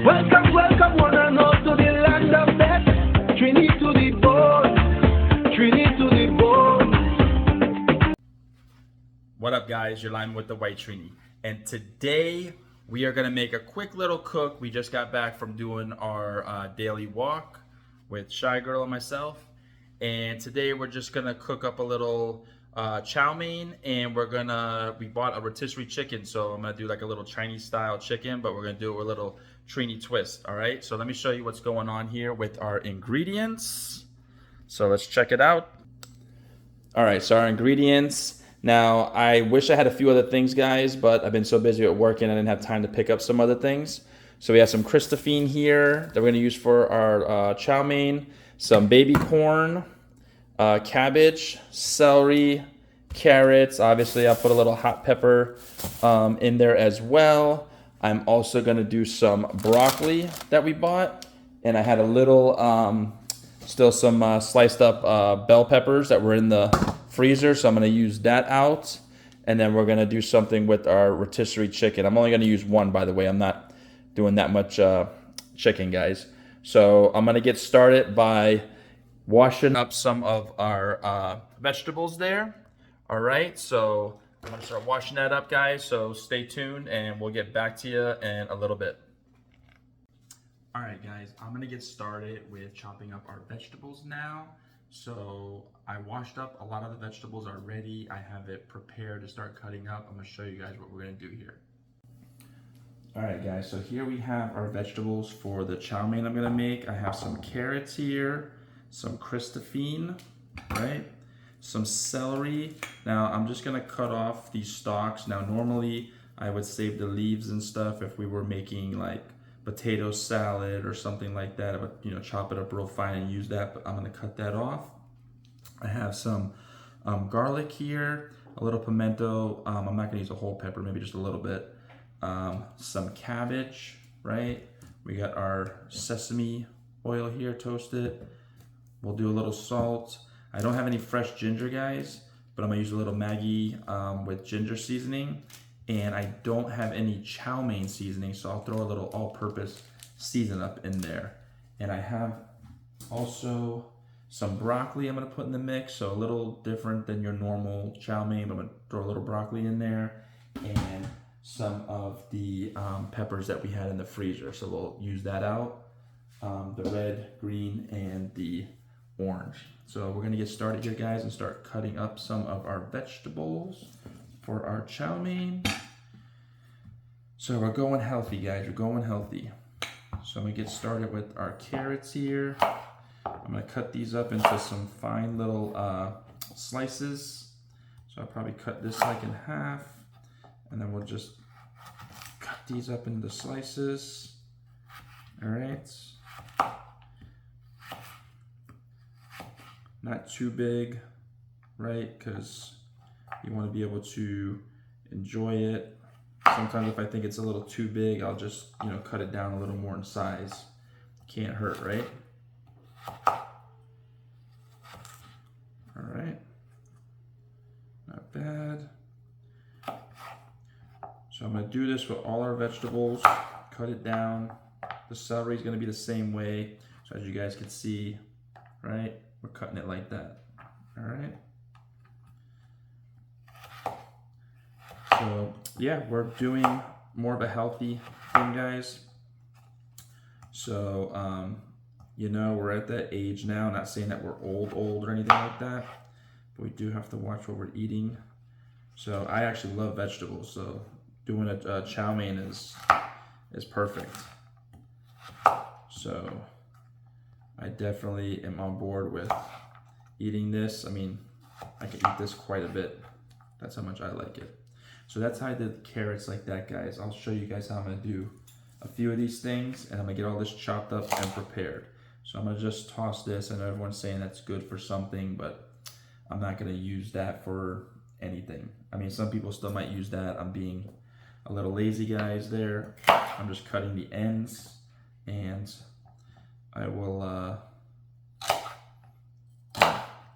Welcome, welcome, one and all to the land of death. Trini to the bone, Trini to the bone. What up, guys? You're live with the White Trini, and today we are gonna make a quick little cook. We just got back from doing our daily walk with Shy Girl and myself, and today we're just gonna cook up a little chow mein, and we bought a rotisserie chicken, so I'm gonna do like a little Chinese style chicken, but we're gonna do it with a little Trini twist. All right, so let me show you what's going on here with our ingredients. So let's check it out. All right, so our ingredients. Now, I wish I had a few other things, guys, but I've been so busy at work and I didn't have time to pick up some other things. So we have some Christophine here that we're gonna use for our chow mein, some baby corn, cabbage, celery, carrots. Obviously, I'll put a little hot pepper in there as well. I'm also gonna do some broccoli that we bought, and I had a little, still some sliced up bell peppers that were in the freezer, so I'm gonna use that out. And then we're gonna do something with our rotisserie chicken. I'm only gonna use one, by the way. I'm not doing that much chicken, guys. So I'm gonna get started by washing up some of our vegetables there. All right, so I'm gonna start washing that up, guys, so stay tuned and we'll get back to you in a little bit. All right, guys, I'm gonna get started with chopping up our vegetables now. So I washed up a lot of the vegetables already. I have it prepared to start cutting up. I'm gonna show you guys what we're gonna do here. All right, guys, so here we have our vegetables for the chow mein I'm gonna make. I have some carrots here, some Christophine, right? Some celery. Now I'm just gonna cut off these stalks. Now normally I would save the leaves and stuff if we were making like potato salad or something like that. I would, chop it up real fine and use that, but I'm gonna cut that off. I have some garlic here, a little pimento. I'm not gonna use a whole pepper, maybe just a little bit. Some cabbage, right? We got our sesame oil here, toasted. We'll do a little salt. I don't have any fresh ginger, guys, but I'm gonna use a little Maggi with ginger seasoning. And I don't have any chow mein seasoning, so I'll throw a little all-purpose season up in there. And I have also some broccoli I'm gonna put in the mix, so a little different than your normal chow mein, but I'm gonna throw a little broccoli in there, and some of the peppers that we had in the freezer, so we'll use that out, the red, green, and the orange. So we're gonna get started here, guys, and start cutting up some of our vegetables for our chow mein. So we're going healthy, guys, we're going healthy. So I'm gonna get started with our carrots here. I'm gonna cut these up into some fine little slices. So I'll probably cut this like in half, and then we'll just cut these up into slices. All right. Not too big, right? Because you want to be able to enjoy it. Sometimes if I think it's a little too big, I'll just, cut it down a little more in size. Can't hurt, right? All right. Not bad. So I'm going to do this with all our vegetables. Cut it down. The celery is going to be the same way. So as you guys can see, right? We're cutting it like that. All right. So yeah, we're doing more of a healthy thing, guys. So we're at that age now. Not saying that we're old or anything like that, but we do have to watch what we're eating. So I actually love vegetables. So doing a chow mein is perfect. So I definitely am on board with eating this. I mean, I can eat this quite a bit. That's how much I like it. So that's how I did carrots like that, guys. I'll show you guys how I'm gonna do a few of these things, and I'm gonna get all this chopped up and prepared. So I'm gonna just toss this. I know everyone's saying that's good for something, but I'm not gonna use that for anything. I mean, some people still might use that. I'm being a little lazy, guys, there. I'm just cutting the ends, and I will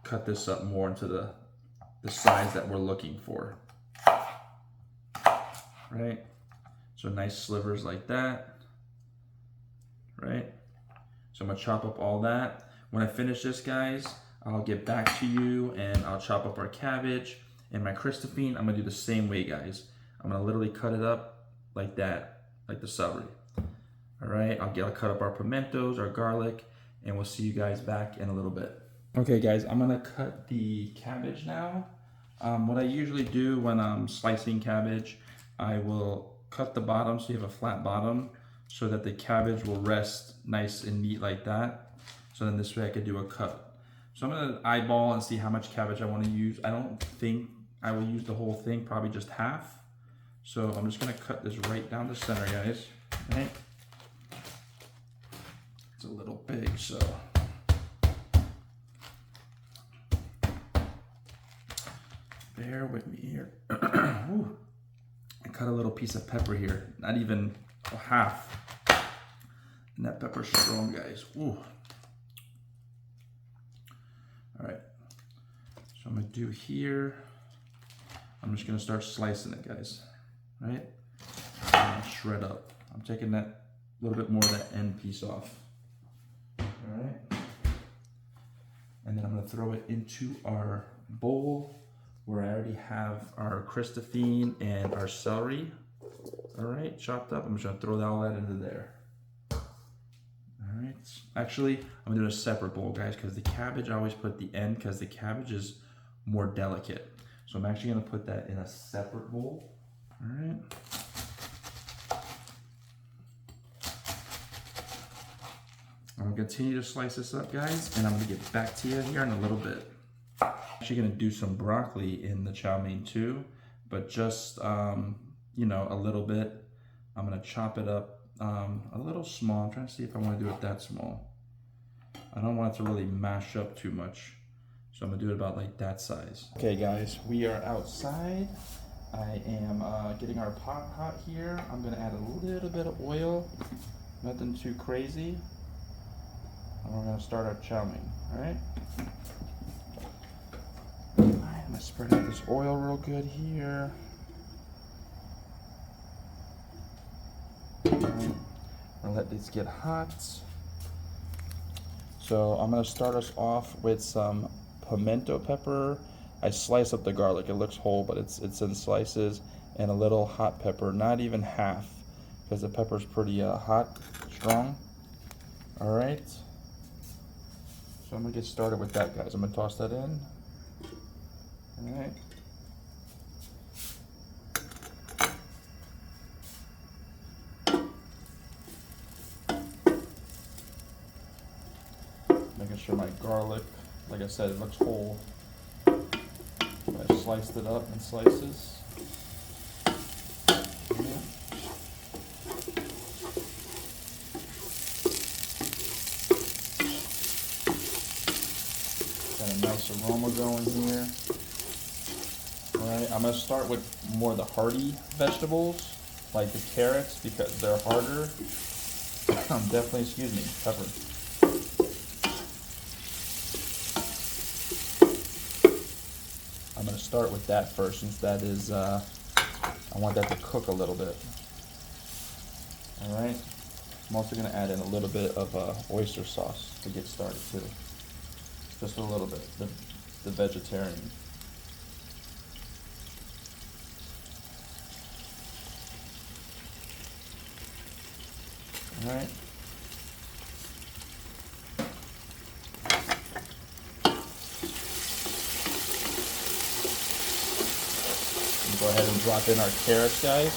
cut this up more into the size that we're looking for. Right? So nice slivers like that. right? So I'm gonna chop up all that. When I finish this, guys, I'll get back to you and I'll chop up our cabbage and my Christophine. I'm gonna do the same way, guys. I'm gonna literally cut it up like that, like the celery. All right, I'll cut up our pimentos, our garlic, and we'll see you guys back in a little bit. Okay, guys, I'm gonna cut the cabbage now. What I usually do when I'm slicing cabbage, I will cut the bottom so you have a flat bottom so that the cabbage will rest nice and neat like that. So then this way I could do a cut. So I'm gonna eyeball and see how much cabbage I wanna use. I don't think I will use the whole thing, probably just half. So I'm just gonna cut this right down the center, guys, right? It's a little big, so. Bear with me here. Ooh. I cut a little piece of pepper here, not even a half. And that pepper's strong, guys. Ooh. All right, so I'm gonna do here, I'm just gonna start slicing it, guys, right? And shred up. I'm taking that little bit more of that end piece off. All right, and then I'm gonna throw it into our bowl where I already have our Christophine and our celery. All right, chopped up. I'm just gonna throw all that into there. All right, actually, I'm gonna do a separate bowl, guys, because the cabbage I always put at the end because the cabbage is more delicate. So I'm actually gonna put that in a separate bowl. All right. I'm gonna continue to slice this up, guys, and I'm gonna get back to you here in a little bit. I'm actually gonna do some broccoli in the chow mein too, but just, you know, a little bit. I'm gonna chop it up a little small. I'm trying to see if I wanna do it that small. I don't want it to really mash up too much. So I'm gonna do it about like that size. Okay guys, we are outside. I am getting our pot hot here. I'm gonna add a little bit of oil, nothing too crazy. And we're gonna start our chow mein, all right? I'm gonna spread out this oil real good here. All right. I'm gonna let these get hot. So I'm gonna start us off with some pimento pepper. I slice up the garlic. It looks whole, but it's in slices, and a little hot pepper, not even half, because the pepper's pretty hot, strong. All right. So I'm gonna get started with that, guys. I'm gonna toss that in. All right. Making sure my garlic, like I said, it looks whole. I sliced it up in slices. Got a nice aroma going here. Alright, I'm going to start with more of the hearty vegetables, like the carrots, because they're harder. Definitely, excuse me, pepper. I'm going to start with that first, since that is, I want that to cook a little bit. Alright, I'm also going to add in a little bit of oyster sauce to get started too. Just a little bit, the vegetarian. Alright. Go ahead and drop in our carrots, guys.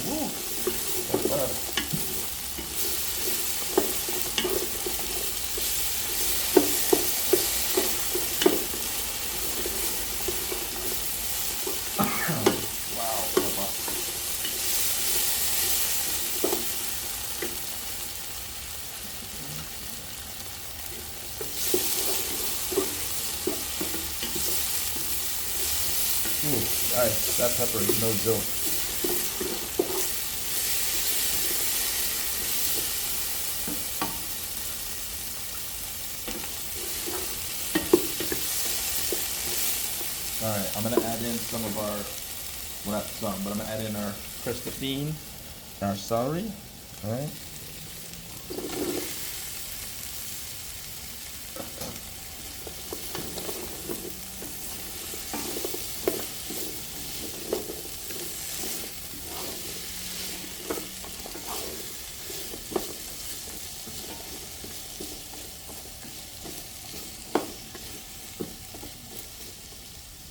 Woo. Guys, that pepper is no joke. All right, I'm gonna add in some of our, well not some, but I'm gonna add in our Christopine and our celery. All right.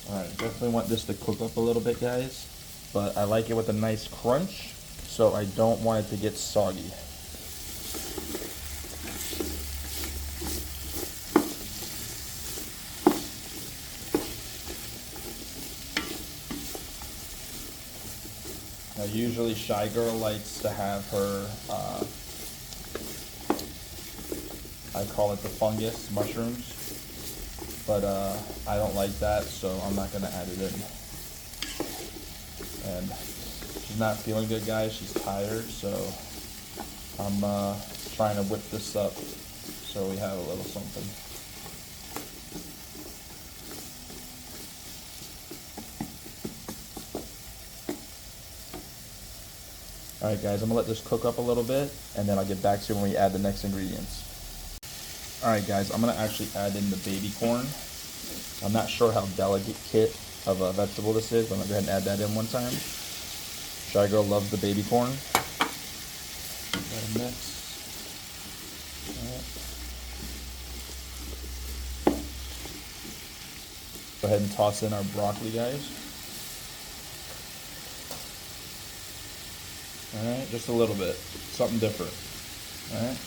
Alright, definitely want this to cook up a little bit, guys, but I like it with a nice crunch, so I don't want it to get soggy. Now, usually Shy Girl likes to have her, I call it the fungus mushrooms, but I don't like that, so I'm not going to add it in. And she's not feeling good, guys. She's tired, so I'm trying to whip this up so we have a little something. Alright guys, I'm going to let this cook up a little bit, and then I'll get back to you when we add the next ingredients. Alright guys, I'm going to actually add in the baby corn. I'm not sure how delicate of a vegetable this is, but I'm going to go ahead and add that in one time. Shy Girl loves the baby corn. Let it mix. Alright. Go ahead and toss in our broccoli, guys. Alright, just a little bit. Something different. Alright.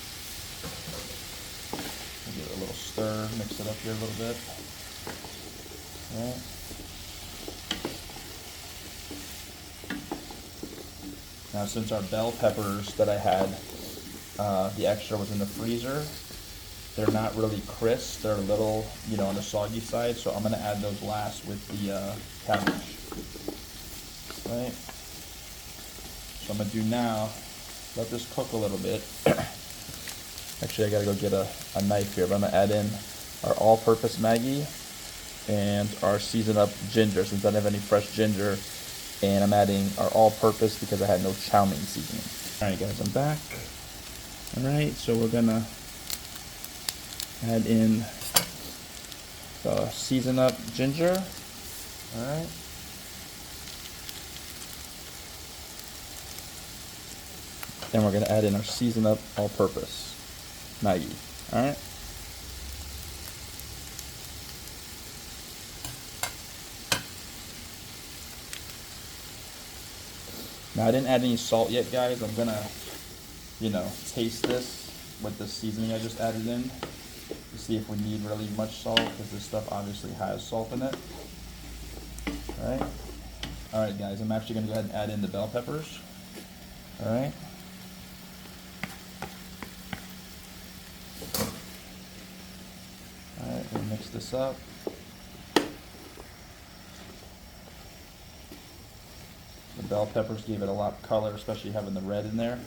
Give it a little stir, mix it up here a little bit. Alright. Now since our bell peppers that I had, the extra was in the freezer, they're not really crisp, they're a little, you know, on the soggy side, so I'm going to add those last with the cabbage. Right? So I'm going to do now, let this cook a little bit. Actually, I got to go get a knife here, but I'm going to add in our all-purpose Maggi and our seasoned up ginger, since I don't have any fresh ginger. And I'm adding our all-purpose because I had no chow mein seasoning. Alright guys, I'm back. Alright, so we're going to add in the seasoned up ginger. Alright. Then we're going to add in our seasoned up all-purpose Maggi. Alright. Now I didn't add any salt yet, guys. I'm going to, you know, taste this with the seasoning I just added in to see if we need really much salt, because this stuff obviously has salt in it. Alright. Alright guys, I'm actually going to go ahead and add in the bell peppers. Alright. Alright, we'll mix this up. The bell peppers gave it a lot of color, especially having the red in there.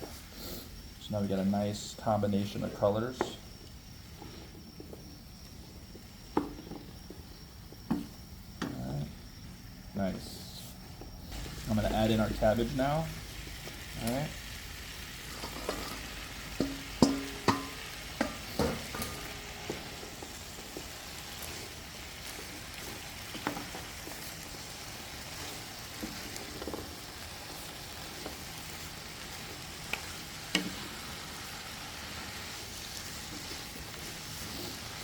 So now we got a nice combination of colors. Alright. Nice. I'm going to add in our cabbage now. Alright.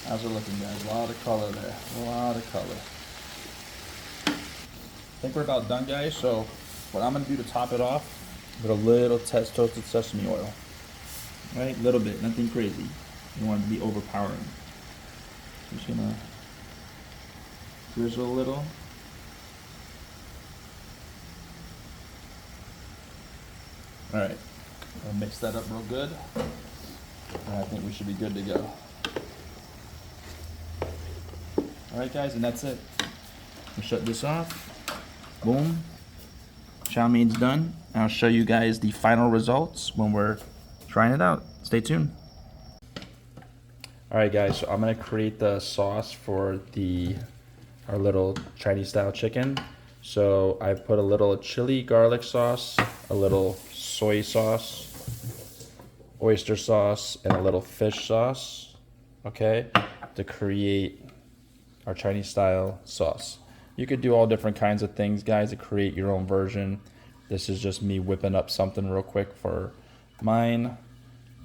How's it looking, guys? A lot of color there. A lot of color. I think we're about done, guys. So what I'm going to do to top it off, with a little toasted sesame oil. Right? A little bit. Nothing crazy. You don't want it to be overpowering. Just going to drizzle a little. Alright. I'll mix that up real good. And I think we should be good to go. Alright guys, and that's it. We'll shut this off. Boom. Chow mein's done. And I'll show you guys the final results when we're trying it out. Stay tuned. Alright guys, so I'm going to create the sauce for the our little Chinese style chicken. So I put a little chili garlic sauce, a little soy sauce, oyster sauce, and a little fish sauce, okay, to create our Chinese style sauce. You could do all different kinds of things, guys, to create your own version. This is just me whipping up something real quick for mine.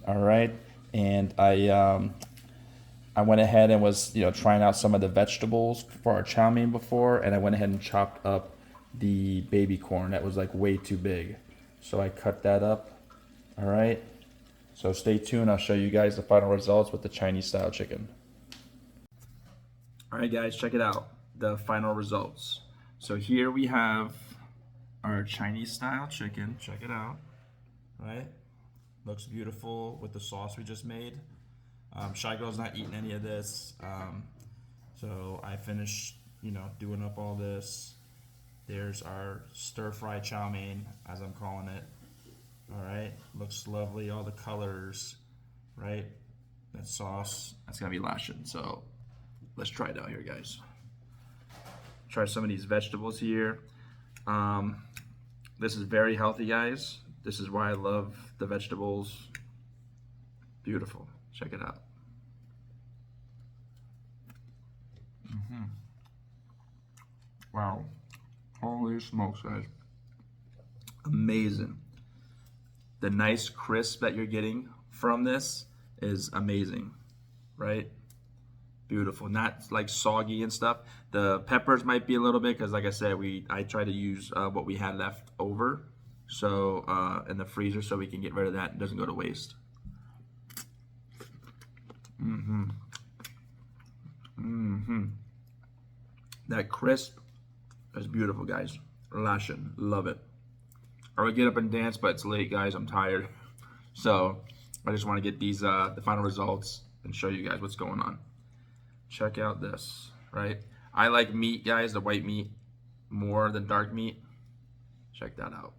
All right, and I went ahead and was trying out some of the vegetables for our chow mein before, and I went ahead and chopped up the baby corn that was like way too big, so I cut that up. All right, so stay tuned. I'll show you guys the final results with the Chinese style chicken. All right, guys, check it out. The final results. So here we have our Chinese style chicken. Check it out. Right? Looks beautiful with the sauce we just made. Shy Girl's not eating any of this. So I finished, doing up all this. There's our stir-fry chow mein, as I'm calling it. All right, looks lovely. All the colors, right? That sauce, that's gonna be lashing. So let's try it out here, guys. Try some of these vegetables here. This is very healthy, guys. This is why I love the vegetables. Beautiful. Check it out. Wow. Holy smokes, guys. Amazing. The nice crisp that you're getting from this is amazing, right? Beautiful. Not like soggy and stuff. The peppers might be a little bit because, like I said, I try to use what we had left over, so in the freezer, so we can get rid of that. It doesn't go to waste. That crisp is beautiful, guys. Lashing. Love it. I would get up and dance, but it's late, guys. I'm tired. So I just want to get these the final results and show you guys what's going on. Check out this, right? I like meat, guys, the white meat, more than dark meat. Check that out.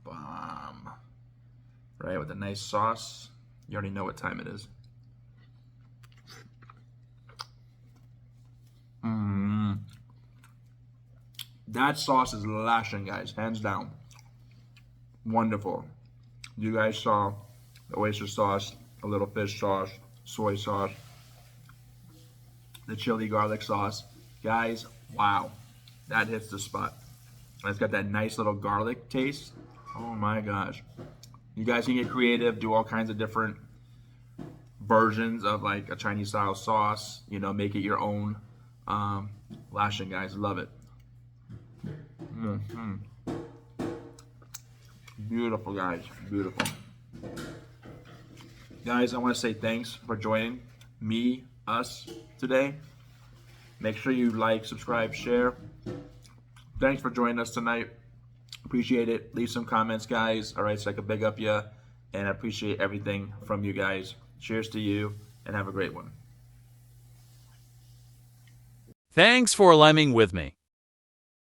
Bomb. Right, with a nice sauce. You already know what time it is. That sauce is lashing, guys, hands down. Wonderful. You guys saw the oyster sauce, a little fish sauce, soy sauce, the chili garlic sauce. Guys, wow, that hits the spot. And it's got that nice little garlic taste. Oh my gosh. You guys can get creative, do all kinds of different versions of like a Chinese style sauce, make it your own. Lashing, guys, love it. Beautiful, guys, beautiful. Guys, I want to say thanks for joining us today. Make sure you like, subscribe, share. Thanks for joining us tonight. Appreciate it. Leave some comments, guys. All right, so I can big up you, and I appreciate everything from you guys. Cheers to you, and have a great one. Thanks for liming with me.